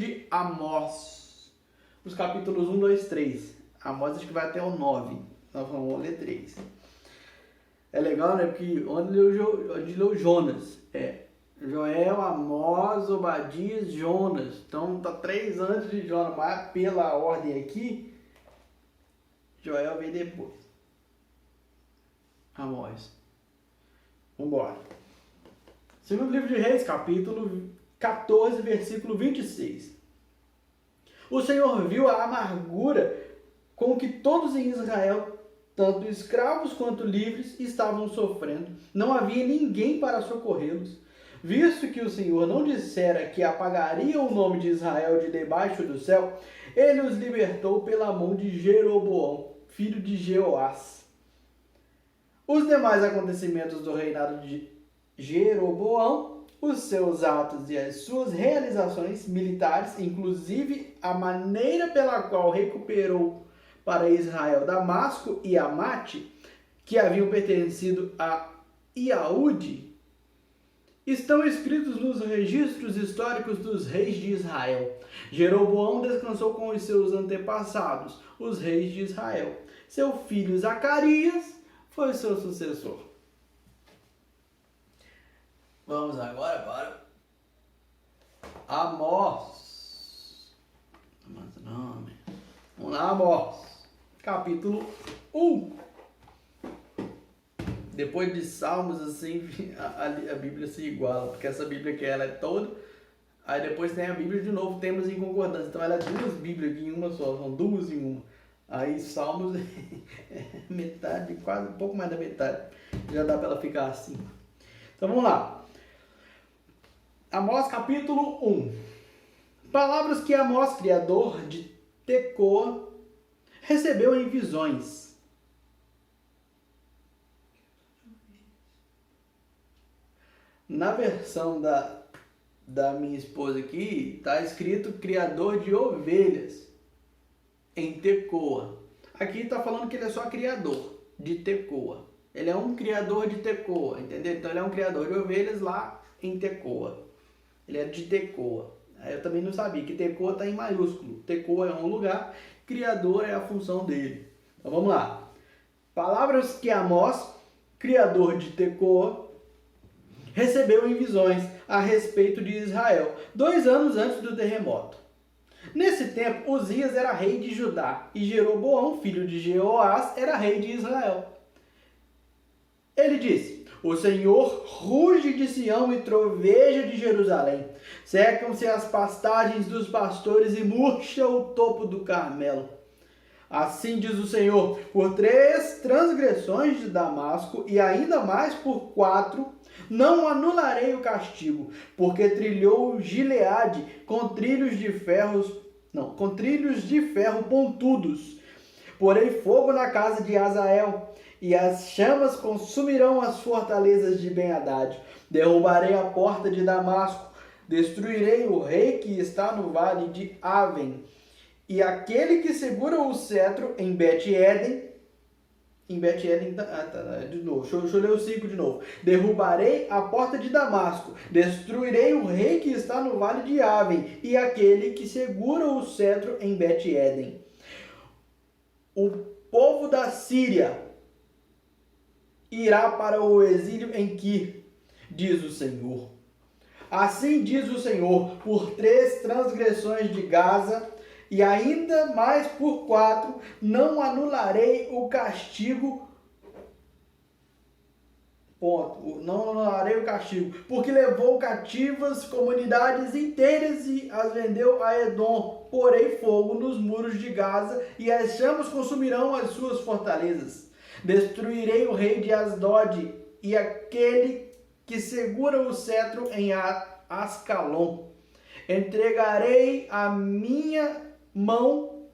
de Amós, os capítulos 1, 2, 3. Amós acho que vai até o 9. Nós vamos ler 3. É legal, né? Porque onde leu Jonas? Joel, Amós, Obadias, Jonas. Então tá 3 antes de Jonas, mas pela ordem aqui, Joel vem depois. Amós. Vambora. Segundo livro de Reis, capítulo 14, versículo 26. O Senhor viu a amargura com que todos em Israel, tanto escravos quanto livres, estavam sofrendo. Não havia ninguém para socorrê-los. Visto que o Senhor não dissera que apagaria o nome de Israel de debaixo do céu, ele os libertou pela mão de Jeroboão, filho de Jeoás. Os demais acontecimentos do reinado de Jeroboão, os seus atos e as suas realizações militares, inclusive a maneira pela qual recuperou para Israel Damasco e Amate, que haviam pertencido a Iaúde, estão escritos nos registros históricos dos reis de Israel. Jeroboão descansou com os seus antepassados, os reis de Israel. Seu filho Zacarias foi o seu sucessor. Vamos agora para Amós. Vamos lá, Amós. Capítulo 1. Depois de Salmos, assim, a Bíblia se iguala, porque essa Bíblia que ela é toda, aí depois tem a Bíblia de novo, temas em concordância. Então ela é 2 Bíblias aqui em uma só, são 2 em uma. Aí Salmos é metade, quase um pouco mais da metade. Já dá para ela ficar assim. Então vamos lá. Amós capítulo 1. Palavras que Amós, criador de Tecoa, recebeu em visões. Na versão da minha esposa aqui, está escrito criador de ovelhas em Tecoa. Aqui está falando que ele é só criador de Tecoa. Ele é um criador de Tecoa, entendeu? Então ele é um criador de ovelhas lá em Tecoa. Ele é de Tecoa. Eu também não sabia que Tecoa está em maiúsculo. Tecoa é um lugar, criador é a função dele. Então vamos lá. Palavras que Amós, criador de Tecoa, recebeu em visões a respeito de Israel, 2 anos antes do terremoto. Nesse tempo, Uzias era rei de Judá e Jeroboão, filho de Jeoás, era rei de Israel. Ele disse: o Senhor ruge de Sião e troveja de Jerusalém. Secam-se as pastagens dos pastores e murcha o topo do Carmelo. Assim diz o Senhor: por 3 transgressões de Damasco e ainda mais por 4, não anularei o castigo, porque trilhou Gileade com trilhos de ferro pontudos. Porei fogo na casa de Azael, e as chamas consumirão as fortalezas de Ben-Hadad. Derrubarei a porta de Damasco, destruirei o rei que está no vale de Aven, e aquele que segura o cetro em Bet-Eden. De novo, deixa eu ler o 5 de novo. Derrubarei a porta de Damasco, destruirei o rei que está no vale de Aven, e aquele que segura o cetro em Bet-Eden. O povo da Síria irá para o exílio em Kir, diz o Senhor. Assim diz o Senhor: por 3 transgressões de Gaza, e ainda mais por 4, não anularei o castigo. Não anularei o castigo, porque levou cativas comunidades inteiras e as vendeu a Edom. Porei fogo nos muros de Gaza, e as chamas consumirão as suas fortalezas. Destruirei o rei de Asdod e aquele que segura o cetro em Ascalon. Erguerei a minha mão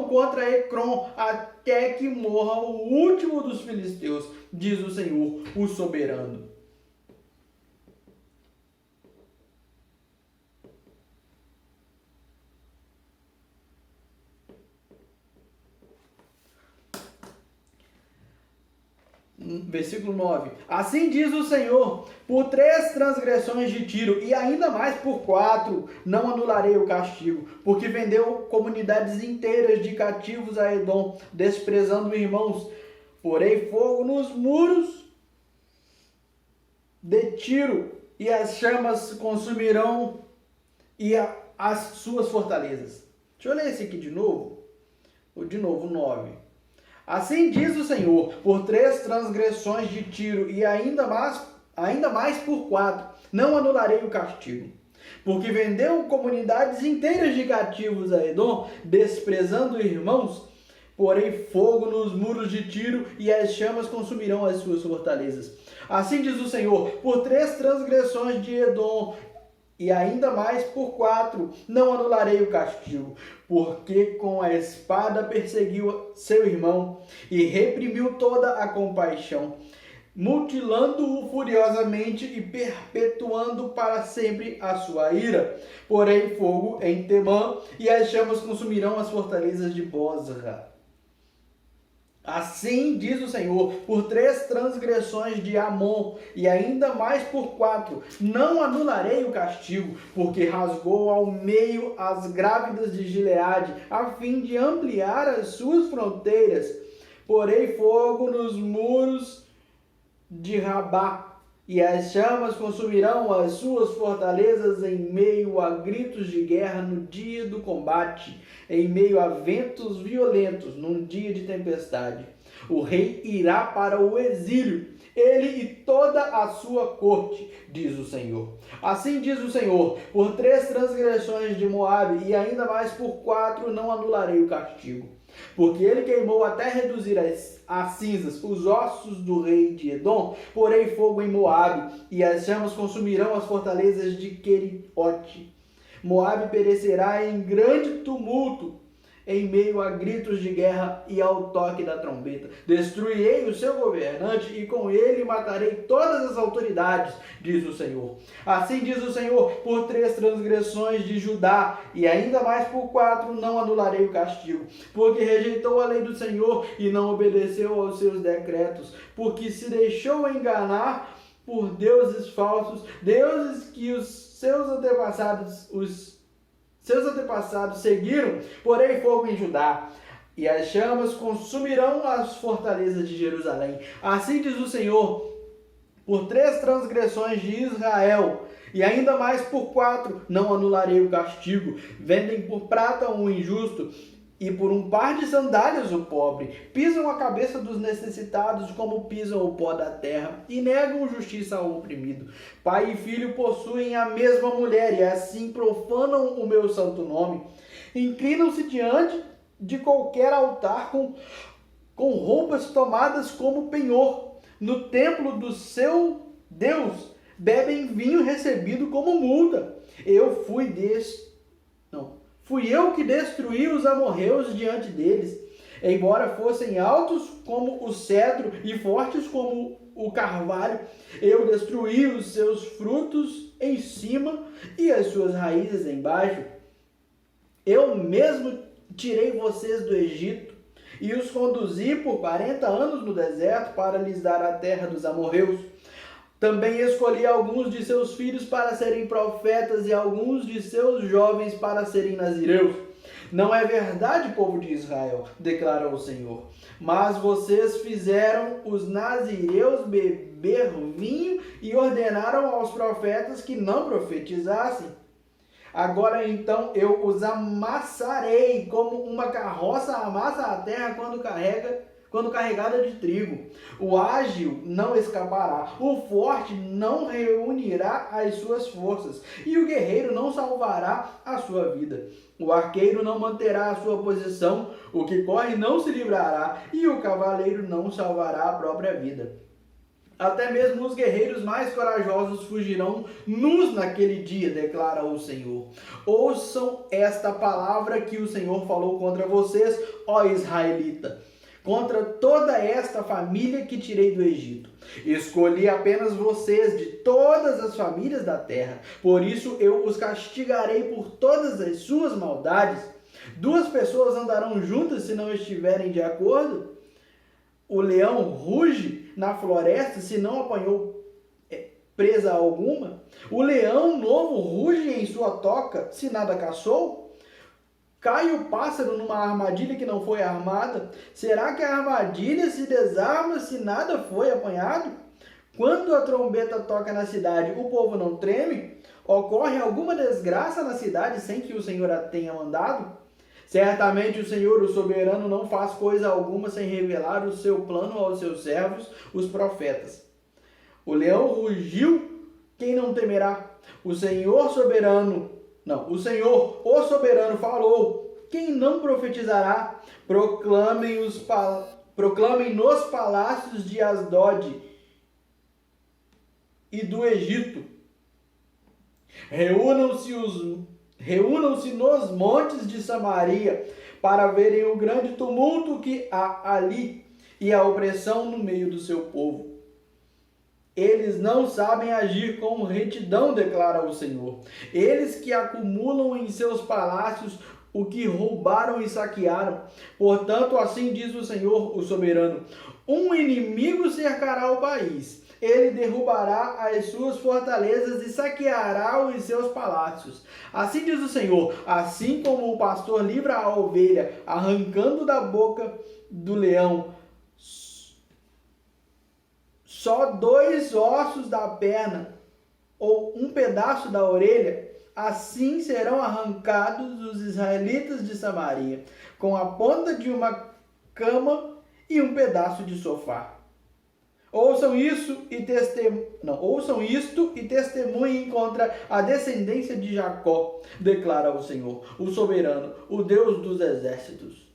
contra Ecrom, até que morra o último dos filisteus, diz o Senhor, o soberano. Versículo 9. Assim diz o Senhor, por 3 transgressões de Tiro, e ainda mais por 4, não anularei o castigo, porque vendeu comunidades inteiras de cativos a Edom, desprezando irmãos. Porei fogo nos muros de Tiro, e as chamas consumirão as suas fortalezas. Deixa eu ler esse aqui de novo. De novo, 9. Assim diz o Senhor, por 3 transgressões de Tiro, e ainda mais por 4, não anularei o castigo. Porque vendeu comunidades inteiras de cativos a Edom, desprezando irmãos. Porei fogo nos muros de Tiro, e as chamas consumirão as suas fortalezas. Assim diz o Senhor, por 3 transgressões de Edom, e ainda mais por 4, não anularei o castigo, porque com a espada perseguiu seu irmão e reprimiu toda a compaixão, mutilando-o furiosamente e perpetuando para sempre a sua ira. Porém fogo em Temã, e as chamas consumirão as fortalezas de Bozra. Assim diz o Senhor, por 3 transgressões de Amon, e ainda mais por 4, não anularei o castigo, porque rasgou ao meio as grávidas de Gileade, a fim de ampliar as suas fronteiras. Porei fogo nos muros de Rabá, e as chamas consumirão as suas fortalezas em meio a gritos de guerra no dia do combate, em meio a ventos violentos num dia de tempestade. O rei irá para o exílio, ele e toda a sua corte, diz o Senhor. Assim diz o Senhor, por 3 transgressões de Moabe, e ainda mais por 4, não anularei o castigo. Porque ele queimou até reduzir a cinzas os ossos do rei de Edom, porei fogo em Moabe, e as chamas consumirão as fortalezas de Queriote. Moabe perecerá em grande tumulto, em meio a gritos de guerra e ao toque da trombeta. Destruirei o seu governante, e com ele matarei todas as autoridades, diz o Senhor. Assim diz o Senhor, por 3 transgressões de Judá, e ainda mais por 4, não anularei o castigo, porque rejeitou a lei do Senhor e não obedeceu aos seus decretos, porque se deixou enganar por deuses falsos, deuses que os seus antepassados seguiram. Porei fogo em Judá, e as chamas consumirão as fortalezas de Jerusalém. Assim diz o Senhor, por 3 transgressões de Israel, e ainda mais por 4, não anularei o castigo. Vendem por prata um injusto, e por um par de sandálias o pobre. Pisam a cabeça dos necessitados como pisam o pó da terra, e negam justiça ao oprimido. Pai e filho possuem a mesma mulher, e assim profanam o meu santo nome. Inclinam-se diante de qualquer altar com roupas tomadas como penhor. No templo do seu Deus, bebem vinho recebido como multa. Fui eu que destruí os amorreus diante deles. Embora fossem altos como o cedro e fortes como o carvalho, eu destruí os seus frutos em cima e as suas raízes embaixo. Eu mesmo tirei vocês do Egito e os conduzi por 40 anos no deserto para lhes dar a terra dos amorreus. Também escolhi alguns de seus filhos para serem profetas e alguns de seus jovens para serem nazireus. Não é verdade, povo de Israel, declarou o Senhor. Mas vocês fizeram os nazireus beber vinho e ordenaram aos profetas que não profetizassem. Agora então eu os amassarei como uma carroça amassa a terra quando carregada de trigo. O ágil não escapará, o forte não reunirá as suas forças, e o guerreiro não salvará a sua vida. O arqueiro não manterá a sua posição, o que corre não se livrará, e o cavaleiro não salvará a própria vida. Até mesmo os guerreiros mais corajosos fugirão nus naquele dia, declara o Senhor. Ouçam esta palavra que o Senhor falou contra vocês, ó israelita, contra toda esta família que tirei do Egito. Escolhi apenas vocês de todas as famílias da terra, por isso eu os castigarei por todas as suas maldades. 2 pessoas andarão juntas se não estiverem de acordo? O leão ruge na floresta se não apanhou presa alguma? O leão novo ruge em sua toca se nada caçou? Cai o pássaro numa armadilha que não foi armada? Será que a armadilha se desarma se nada foi apanhado? Quando a trombeta toca na cidade, o povo não treme? Ocorre alguma desgraça na cidade sem que o Senhor a tenha mandado? Certamente o Senhor, o soberano, não faz coisa alguma sem revelar o seu plano aos seus servos, os profetas. O leão rugiu, quem não temerá? O Senhor, o soberano falou, quem não profetizará? Proclamem nos palácios de Asdod e do Egito. Reúnam-se nos montes de Samaria para verem o grande tumulto que há ali e a opressão no meio do seu povo. Eles não sabem agir com retidão, declara o Senhor. Eles que acumulam em seus palácios o que roubaram e saquearam. Portanto, assim diz o Senhor, o soberano: um inimigo cercará o país. Ele derrubará as suas fortalezas e saqueará os seus palácios. Assim diz o Senhor: assim como o pastor livra a ovelha, arrancando da boca do leão só 2 ossos da perna ou um pedaço da orelha, assim serão arrancados os israelitas de Samaria, com a ponta de uma cama e um pedaço de sofá. Ouçam isto e testemunhem contra a descendência de Jacó, declara o Senhor, o soberano, o Deus dos exércitos.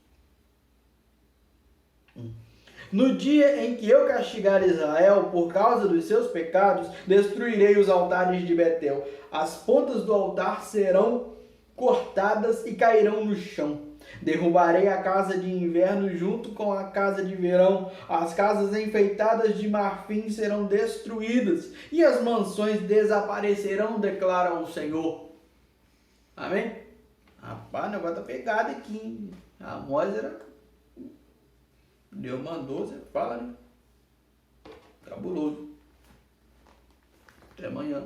No dia em que eu castigar Israel por causa dos seus pecados, destruirei os altares de Betel. As pontas do altar serão cortadas e cairão no chão. Derrubarei a casa de inverno junto com a casa de verão. As casas enfeitadas de marfim serão destruídas e as mansões desaparecerão, declara o Senhor. Amém? Rapaz, o negócio tá pegado aqui. Amós era... Deus mandou, você fala, né? Cabuloso. Até amanhã.